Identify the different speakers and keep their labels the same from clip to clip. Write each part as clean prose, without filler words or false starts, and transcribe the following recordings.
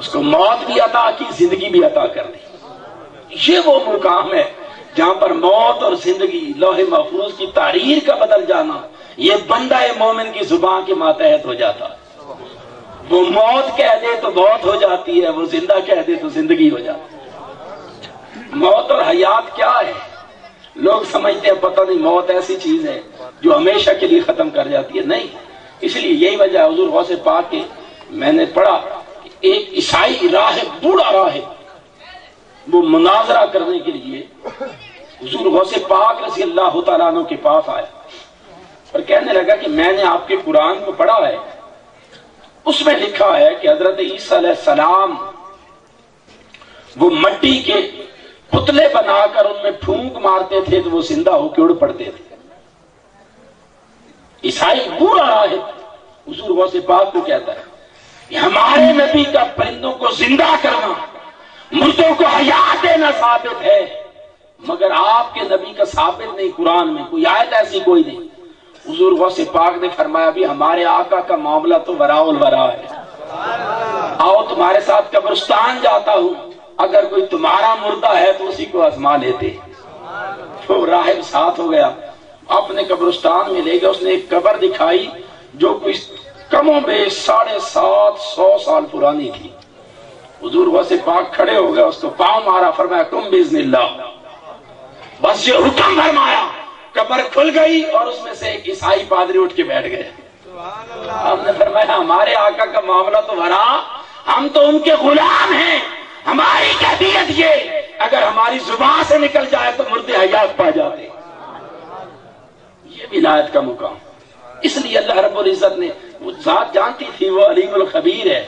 Speaker 1: اس کو موت بھی عطا کی، زندگی بھی عطا کر دی۔ یہ وہ مقام ہے جہاں پر موت اور زندگی، لوح محفوظ کی تحریر کا بدل جانا، یہ بندہ مومن کی زبان کے ماتحت ہو جاتا۔ وہ موت کہہ دے تو موت ہو جاتی ہے، وہ زندہ کہہ دے تو زندگی ہو جاتی ہے۔ موت اور حیات کیا ہے؟ لوگ سمجھتے ہیں پتہ نہیں موت ایسی چیز ہے جو ہمیشہ کے لیے ختم کر جاتی ہے، نہیں۔ اس لیے یہی وجہ ہے حضور غوث پاک کے، میں نے پڑھا ایک عیسائی راہب، بوڑھا راہب، وہ مناظرہ کرنے کے لیے حضور غوث پاک رضی اللہ تعالیٰ عنہ کے پاس آیا اور کہنے لگا کہ میں نے آپ کے قرآن کو پڑھا ہے، اس میں لکھا ہے کہ حضرت عیسیٰ علیہ السلام وہ مٹی کے پتلے بنا کر ان میں پھونک مارتے تھے تو وہ زندہ ہو کے اڑ پڑتے تھے۔ عیسائی بوڑھا راہب حضور غوث پاک کو کہتا ہے کہ ہمارے نبی کا پرندوں کو زندہ کرنا، مردوں کو حیات دینا ثابت ہے، مگر آپ کے نبی کا ثابت نہیں، قرآن میں کوئی آیت ایسی کوئی نہیں۔ حضور غوث پاک نے فرمایا بھی ہمارے آقا کا معاملہ تو وراء الورا ہے، آؤ تمہارے ساتھ قبرستان جاتا ہوں، اگر کوئی تمہارا مردہ ہے تو اسی کو آزما لیتے۔ تو راہب ساتھ ہو گیا، اپنے قبرستان میں لے گیا، اس نے ایک قبر دکھائی جو کوئی کم و بیش 750 سال پرانی تھی۔ حضور غوث پاک کھڑے ہو گئے، اس کو پاؤں مارا، فرمایا تم باذن اللہ، بس یہ حکم فرمایا، قبر کھل گئی اور اس میں سے ایک عیسائی پادری اٹھ کے بیٹھ گئے۔ ہم نے فرمایا ہمارے آقا کا معاملہ تو ورا، ہم تو ان کے غلام ہیں، ہماری کیفیت یہ اگر ہماری زبان سے نکل جائے تو مردے حیات پا جاتے۔ یہ ولایت کا مقام، اس لیے اللہ رب العزت نے، وہ ذات جانتی تھی وہ علیم الخبیر ہے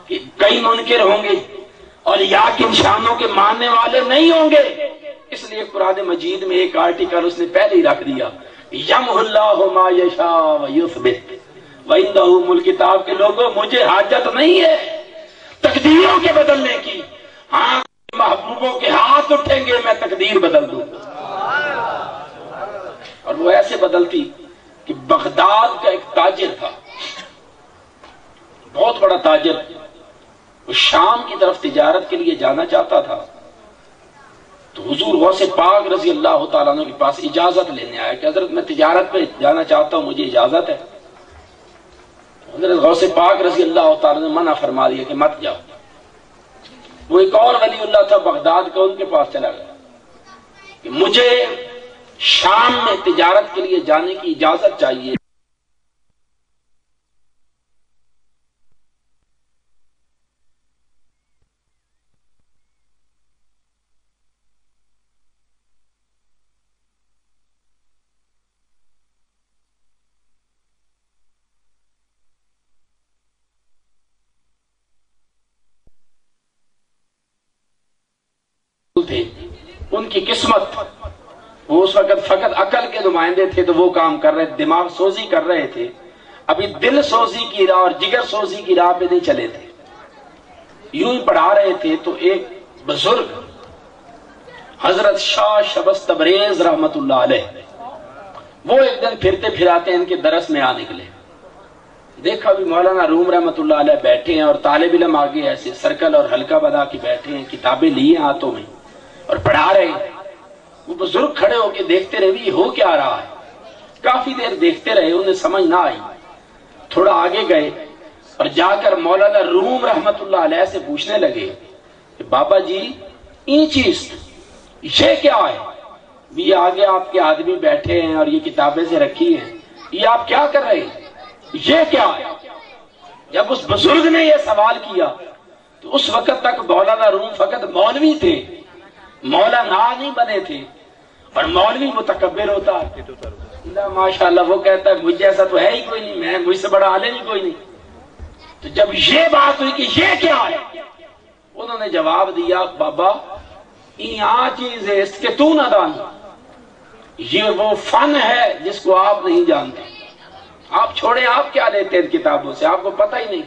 Speaker 1: کہ کئی منکر ہوں گے اور یا کی نشانوں کے ماننے والے نہیں ہوں گے، اس لیے قرآن مجید میں ایک آرٹیکل اس نے پہلے ہی رکھ دیا، یمحو اللہ ما یشاء ویثبت وعندہ ام الکتاب کے لوگوں، مجھے حاجت نہیں ہے تقدیروں کے بدلنے کی، ہاں محبوبوں کے ہاتھ اٹھیں گے میں تقدیر بدل دوں گا۔ اور وہ ایسے بدلتی کہ بغداد کا ایک تاجر تھا، بہت بڑا تاجر، وہ شام کی طرف تجارت کے لیے جانا چاہتا تھا، تو حضور غوث پاک رضی اللہ تعالیٰ عنہ کے پاس اجازت لینے آیا کہ حضرت میں تجارت پہ جانا چاہتا ہوں، مجھے اجازت ہے۔ حضرت غوث پاک رضی اللہ تعالیٰ نے منع فرما دیا کہ مت جاؤ۔ وہ ایک اور ولی اللہ تھا بغداد کا، ان کے پاس چلا گیا کہ مجھے شام میں تجارت کے لیے جانے کی اجازت چاہیے۔ ان کی قسمت، وہ اس وقت فقط عقل کے نمائندے تھے تو وہ کام کر رہے، دماغ سوزی کر رہے تھے، ابھی دل سوزی کی راہ اور جگر سوزی کی راہ پہ نہیں چلے تھے۔ یوں ہی پڑھا رہے تھے تو ایک بزرگ حضرت شاہ شبس تبریز رحمت اللہ علیہ، وہ ایک دن پھرتے پھراتے ان کے درس میں آ نکلے، دیکھا بھی مولانا روم رحمت اللہ علیہ بیٹھے ہیں اور طالب علم آگے ایسے سرکل اور حلقہ بنا کے بیٹھے ہیں، کتابیں لی ہیں ہاتھوں میں اور پڑھا رہے ہیں۔ وہ بزرگ کھڑے ہو کے دیکھتے رہے یہ ہو کیا رہا ہے، کافی دیر دیکھتے رہے، انہیں سمجھ نہ آئی، تھوڑا آگے گئے اور جا کر مولانا روم رحمت اللہ علیہ سے پوچھنے لگے کہ بابا جی این چیز یہ کیا ہے؟ یہ آگے آپ کے آدمی بیٹھے ہیں اور یہ کتابیں سے رکھی ہیں، یہ آپ کیا کر رہے ہیں، یہ کیا ہے؟ جب اس بزرگ نے یہ سوال کیا تو اس وقت تک مولانا روم فقط مولوی تھے، مولانا نہیں بنے تھے، اور مولوی متکبر ہوتا ہے، ماشاءاللہ وہ کہتا ہے مجھ جیسا تو ہے ہی کوئی نہیں، مجھ سے بڑا عالم ہی کوئی نہیں۔ تو جب یہ بات ہوئی کہ یہ کیا ہے، انہوں نے جواب دیا بابا یہاں چیز ہے اس کے تو نہ جانتا، یہ وہ فن ہے جس کو آپ نہیں جانتے، آپ چھوڑیں، آپ کیا لیتے ہیں کتابوں سے، آپ کو پتہ ہی نہیں،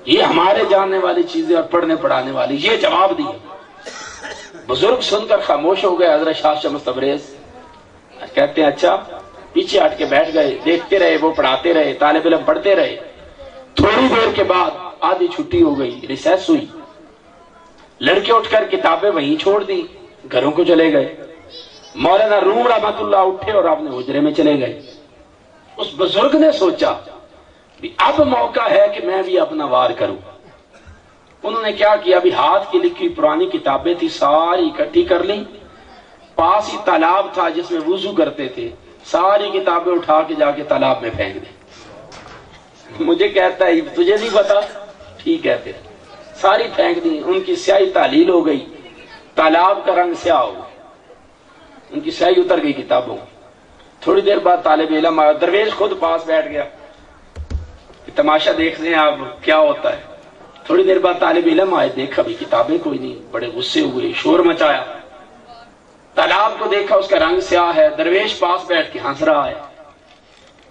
Speaker 1: یہ ہمارے جاننے والی چیزیں اور پڑھنے پڑھانے والی۔ یہ جواب دیا، بزرگ سن کر خاموش ہو گئے۔ حضرت شاہ شمس تبریز کہتے ہیں اچھا، پیچھے ہٹ کے بیٹھ گئے، دیکھتے رہے، وہ پڑھاتے رہے، طالب علم پڑھتے رہے۔ تھوڑی دیر کے بعد آدھی چھٹی ہو گئی، ریسیس ہوئی، لڑکے اٹھ کر کتابیں وہیں چھوڑ دی، گھروں کو چلے گئے۔ مولانا روم رحمت اللہ اٹھے اور اپنے حجرے میں چلے گئے۔ اس بزرگ نے سوچا کہ اب موقع ہے کہ میں بھی اپنا وار کروں۔ انہوں نے کیا کیا، ابھی ہاتھ کی لکھی پرانی کتابیں تھی، ساری اکٹھی کر لی، پاس ہی تالاب تھا جس میں وضو کرتے تھے، ساری کتابیں اٹھا کے جا کے تالاب میں پھینک دی۔ مجھے کہتا ہے تجھے نہیں پتا، ٹھیک ہے، پھر ساری پھینک دی۔ ان کی سیاہی تعلیل ہو گئی، تالاب کا رنگ سیاہ ہو گیا، ان کی سیاہی اتر گئی کتابوں۔ تھوڑی دیر بعد طالب علم آیا، درویش خود پاس بیٹھ گیا، تماشا دیکھ رہے ہیں آپ کیا ہوتا ہے۔ تھوڑی دیر بعد طالب علم آئے، دیکھا بھی کتابیں کوئی نہیں، بڑے غصے ہوئے، شور مچایا، تالاب کو دیکھا اس کا رنگ سیاہ ہے، درویش پاس بیٹھ کے ہنس رہا ہے۔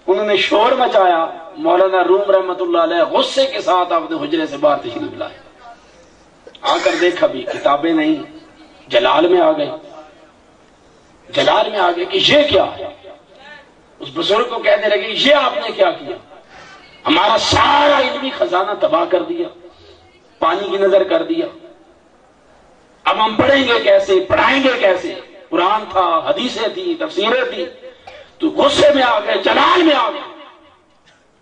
Speaker 1: انہوں نے شور مچایا، مولانا روم رحمت اللہ علیہ غصے کے ساتھ اپنے حجرے سے باہر تشریف لائے، آ کر دیکھا بھی کتابیں نہیں، جلال میں آ گئے، جلال میں آ گئے کہ یہ کیا ہے۔ اس بزرگ کو کہنے لگے یہ آپ نے کیا کیا، ہمارا سارا علمی خزانہ تباہ کر دیا، پانی کی نظر کر دیا، اب ہم پڑھیں گے کیسے، پڑھائیں گے کیسے؟ قرآن تھا، حدیثیں تھی، تفسیریں تھی، تو غصے میں آ گئے، جلال میں آ گئے۔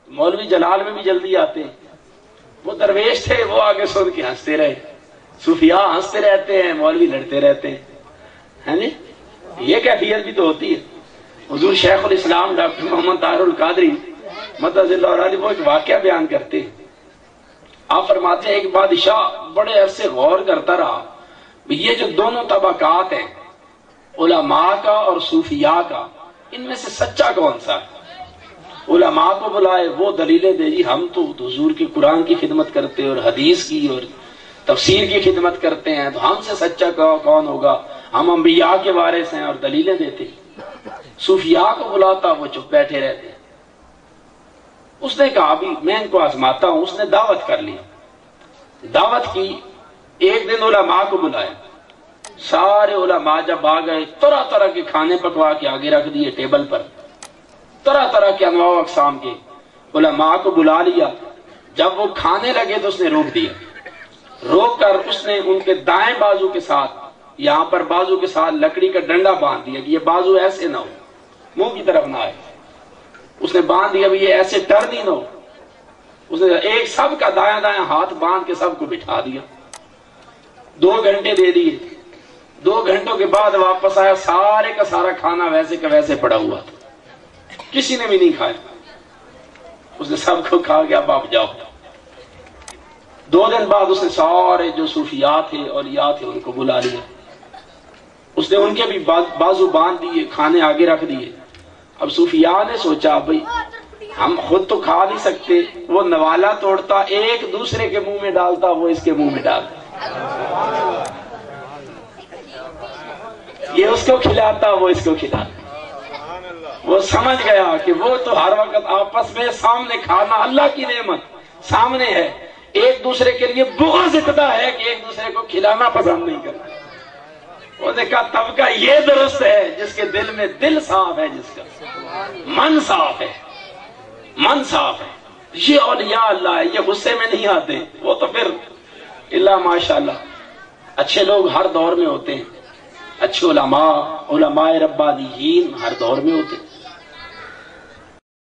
Speaker 1: مولوی جلال میں بھی جلدی آتے ہیں، وہ درویش تھے، وہ آگے سن کے ہنستے رہے، صوفیاء ہنستے رہتے ہیں، مولوی لڑتے رہتے ہیں، ہے یہ کیفیت بھی تو ہوتی ہے۔ حضور شیخ الاسلام ڈاکٹر محمد طاہر القادری مدد اللہ علیہ وہ ایک واقعہ بیان کرتے ہیں۔ آپ فرماتے ہیں ایک بادشاہ بڑے عرصے غور کرتا رہا، یہ جو دونوں طبقات ہیں، علماء کا اور صوفیاء کا، ان میں سے سچا کون سا ہے؟ علماء کو بلائے، وہ دلیلیں دے جی ہم تو حضور کے قرآن کی خدمت کرتے اور حدیث کی اور تفسیر کی خدمت کرتے ہیں، تو ہم سے سچا کون ہوگا، ہم انبیاء کے وارث ہیں اور دلیلیں دیتے ہیں۔ صوفیاء کو بلاتا، وہ چپ بیٹھے رہتے ہیں۔ اس نے کہا ابھی میں ان کو آزماتا ہوں، اس نے دعوت کر لی، دعوت کی، ایک دن علماء کو بلایا، سارے علماء جب آ گئے، طرح طرح کے کھانے پکوا کے آگے رکھ دیے ٹیبل پر، طرح طرح کے انواع و اقسام کے، علماء کو بلا لیا۔ جب وہ کھانے لگے تو اس نے روک دیا، روک کر اس نے ان کے دائیں بازو کے ساتھ، یہاں پر بازو کے ساتھ لکڑی کا ڈنڈا باندھ دیا کہ یہ بازو ایسے نہ ہو، منہ کی طرف نہ آئے، اس نے باندھ دیا بھی یہ ایسے ٹر نہیں نہ ہو۔ اس نے ایک سب کا دایاں دایاں ہاتھ باندھ کے سب کو بٹھا دیا، 2 گھنٹے دے دیے۔ 2 گھنٹوں کے بعد واپس آیا، سارے کا سارا کھانا ویسے کا ویسے پڑا ہوا تھا، کسی نے بھی نہیں کھایا۔ اس نے سب کو کھا کے اب آپ جاؤ۔ 2 دن بعد اس نے سارے جو صوفیاء تھے اولیاء تھے ان کو بلا لیا، اس نے ان کے بھی بازو باندھ دیے، کھانے آگے رکھ دیے۔ اب صوفیاء نے سوچا بھائی ہم خود تو کھا نہیں سکتے، وہ نوالا توڑتا ایک دوسرے کے منہ میں ڈالتا، وہ اس کے منہ میں ڈالتا، یہ اس کو کھلاتا، وہ اس کو کھلاتا۔ وہ سمجھ گیا کہ وہ تو ہر وقت آپس میں سامنے کھانا اللہ کی نعمت سامنے ہے، ایک دوسرے کے لیے بغض اتنا ہے کہ ایک دوسرے کو کھلانا پسند نہیں کرتا۔ انہوں نے کہا طبقہ یہ درست ہے جس کے دل میں دل صاف ہے، جس کا من صاف ہے، من صاف ہے، یہ اولیاء اللہ ہے، یہ غصے میں نہیں آتے، وہ تو پھر اللہ ماشاءاللہ اچھے لوگ ہر دور میں ہوتے ہیں، اچھے علماء ربانیین ہر دور میں ہوتے ہیں۔